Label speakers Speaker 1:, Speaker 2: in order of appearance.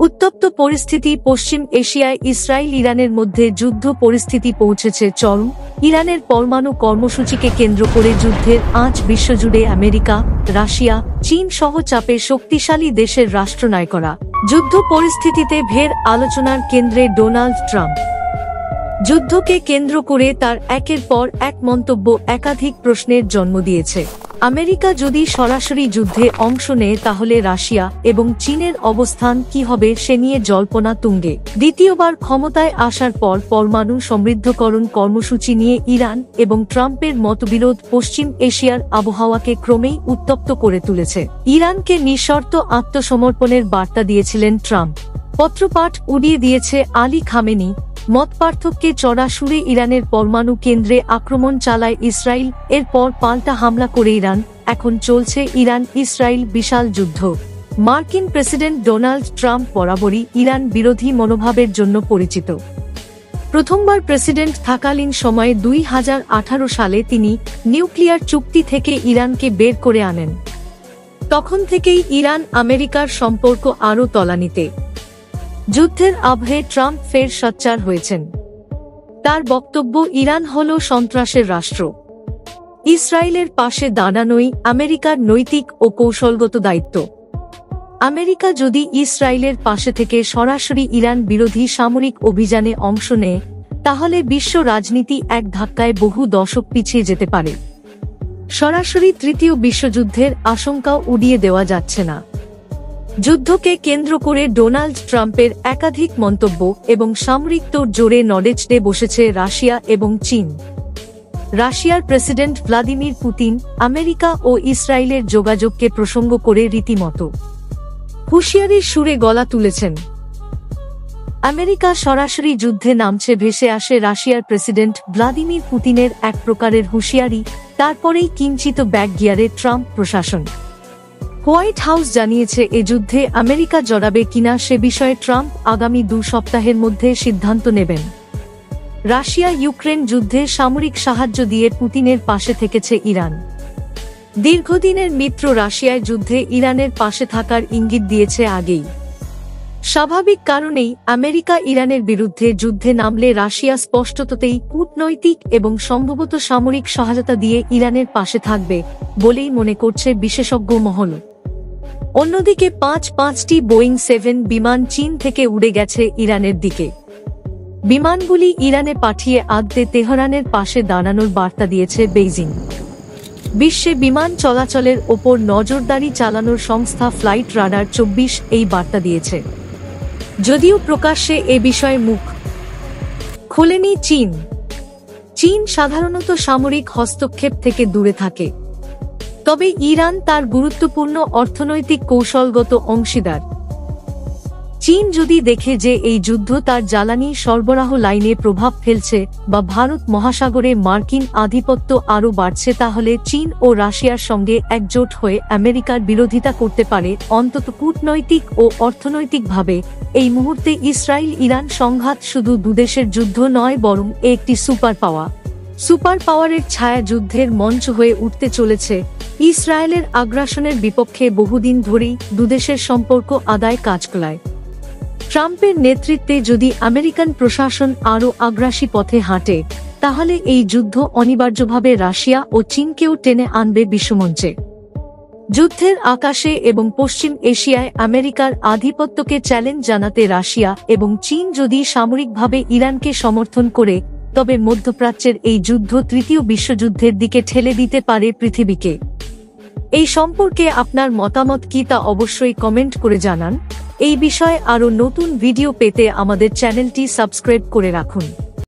Speaker 1: উত্তপ্ত পরিস্থিতি পশ্চিম এশিয়ায় ইসরায়েল ইরানের মধ্যে যুদ্ধ পরিস্থিতি পৌঁছেছে চরম। ইরানের পরমাণু কর্মসূচিকে কেন্দ্র করে যুদ্ধের আঁচ বিশ্বজুড়ে আমেরিকা, রাশিয়া, চীন সহ চাপে শক্তিশালী দেশের রাষ্ট্রনায়করা। যুদ্ধ পরিস্থিতিতে ফের আলোচনার কেন্দ্রে ডোনাল্ড ট্রাম্প। যুদ্ধকে কেন্দ্র করে তার একের পর এক মন্তব্য একাধিক প্রশ্নের জন্ম দিয়েছে। আমেরিকা যদি সরাসরি যুদ্ধে অংশ নেয় তাহলে রাশিয়া এবং চীনের অবস্থান কি হবে সে নিয়ে জল্পনা তুঙ্গে। দ্বিতীয়বার ক্ষমতায় আসার পর পরমাণু সমৃদ্ধকরণ কর্মসূচি নিয়ে ইরান এবং ট্রাম্পের মতবিরোধ পশ্চিম এশিয়ার আবহাওয়াকে ক্রমেই উত্তপ্ত করে তুলেছে। ইরানকে নিঃশর্ত আত্মসমর্পণের বার্তা দিয়েছিলেন ট্রাম্প। পত্রপাঠ উড়িয়ে দিয়েছে আলী খামেনি। মতপার্থক্যে চড়া সুরে ইরানের পরমাণু কেন্দ্রে আক্রমণ চালায় ইসরায়েল, এরপর পাল্টা হামলা করে ইরান। এখন চলছে ইরান ইসরায়েল বিশাল যুদ্ধ। মার্কিন প্রেসিডেন্ট ডোনাল্ড ট্রাম্প বরাবরই ইরান বিরোধী মনোভাবের জন্য পরিচিত। প্রথমবার প্রেসিডেন্ট থাকালীন সময়ে 2018 সালে তিনি নিউক্লিয়ার চুক্তি থেকে ইরানকে বের করে আনেন। তখন থেকেই ইরান আমেরিকার সম্পর্ক আরও তলানিতে। যুদ্ধের আবহে ট্রাম্প ফের সোচ্চার হয়েছেন। তার বক্তব্য, ইরান হল সন্ত্রাসের রাষ্ট্র। ইসরায়েলের পাশে দাঁড়ানোই আমেরিকার নৈতিক ও কৌশলগত দায়িত্ব। আমেরিকা যদি ইসরায়েলের পাশে থেকে সরাসরি ইরান বিরোধী সামরিক অভিযানে অংশ নেয় তাহলে বিশ্ব রাজনীতি এক ধাক্কায় বহু দশক পিছিয়ে যেতে পারে। সরাসরি তৃতীয় বিশ্বযুদ্ধের আশঙ্কাও উড়িয়ে দেওয়া যাচ্ছে না। যুদ্ধকে কেন্দ্র করে ডোনাল্ড ট্রাম্পের একাধিক মন্তব্য এবং সামরিক তোড়জোড়ে নড়েচড়ে বসেছে রাশিয়া এবং চীন। রাশিয়ার প্রেসিডেন্ট ভ্লাদিমির পুতিন আমেরিকা ও ইসরায়েলের যোগাযোগকে প্রসঙ্গ করে রীতিমতো হুঁশিয়ারির সুরে গলা তুলেছেন। আমেরিকা সরাসরি যুদ্ধে নামছে ভেসে আসে রাশিয়ার প্রেসিডেন্ট ভ্লাদিমির পুতিনের এক প্রকারের হুঁশিয়ারি। তারপরেই কিঞ্চিত ব্যাক গিয়ারে ট্রাম্প প্রশাসন। হোয়াইট হাউস জানিয়েছে এ যুদ্ধে আমেরিকা জড়াবে কিনা সে বিষয়ে ট্রাম্প আগামী 2 সপ্তাহের মধ্যে সিদ্ধান্ত নেবেন। রাশিয়া ইউক্রেন যুদ্ধে সামরিক সাহায্য দিয়ে পুতিনের পাশে থেকেছে ইরান। দীর্ঘদিনের মিত্র রাশিয়ায় যুদ্ধে ইরানের পাশে থাকার ইঙ্গিত দিয়েছে আগেই। স্বাভাবিক কারণেই আমেরিকা ইরানের বিরুদ্ধে যুদ্ধে নামলে রাশিয়া স্পষ্টতই কূটনৈতিক এবং সম্ভবত সামরিক সহায়তা দিয়ে ইরানের পাশে থাকবে বলেই মনে করছে বিশেষজ্ঞ মহল। অন্যদিকে 5টি বোয়িং 7 বিমান চীন থেকে উড়ে গেছে ইরানের দিকে। বিমানগুলি ইরানে পাঠিয়ে আদতে তেহরানের পাশে দাঁড়ানোর বার্তা দিয়েছে বেইজিং। বিশ্বে বিমান চলাচলের ওপর নজরদারি চালানোর সংস্থা ফ্লাইট রাডার 24 এই বার্তা দিয়েছে। যদিও প্রকাশ্যে এ বিষয়ে মুখ খোলেনি চীন। চীন সাধারণত সামরিক হস্তক্ষেপ থেকে দূরে থাকে, তবে ইরান তার গুরুত্বপূর্ণ অর্থনৈতিক কৌশলগত অংশীদার। চীন যদি দেখে যে এই যুদ্ধ তার জ্বালানি সরবরাহ লাইনে প্রভাব ফেলছে বা ভারত মহাসাগরে মার্কিন আধিপত্য আরও বাড়ছে তাহলে চীন ও রাশিয়ার সঙ্গে একজোট হয়ে আমেরিকার বিরোধিতা করতে পারে, অন্তত কূটনৈতিক ও অর্থনৈতিকভাবে। এই মুহূর্তে ইসরায়েল ইরান সংঘাত শুধু দুদেশের যুদ্ধ নয় বরং একটি সুপার পাওয়ারের ছায়া যুদ্ধের মঞ্চ হয়ে উঠতে চলেছে। ইসরায়েলের আগ্রাসনের বিপক্ষে বহুদিন ধরেই দুদেশের সম্পর্ক আদায় কাজ করায়। ট্রাম্পের নেতৃত্বে যদি আমেরিকান প্রশাসন আরও আগ্রাসী পথে হাঁটে তাহলে এই যুদ্ধ অনিবার্যভাবে রাশিয়া ও চীনকেও টেনে আনবে বিশ্বমঞ্চে। যুদ্ধের আকাশে এবং পশ্চিম এশিয়ায় আমেরিকার আধিপত্যকে চ্যালেঞ্জ জানাতে রাশিয়া এবং চীন যদি সামরিকভাবে ইরানকে সমর্থন করে তবে মধ্যপ্রাচ্যের এই যুদ্ধ তৃতীয় বিশ্বযুদ্ধের দিকে ঠেলে দিতে পারে পৃথিবীকে। এই সম্পর্কে আপনার মতামত কি তা অবশ্যই কমেন্ট করে জানান। এই বিষয়ে আরও নতুন ভিডিও পেতে আমাদের চ্যানেলটি সাবস্ক্রাইব করে রাখুন।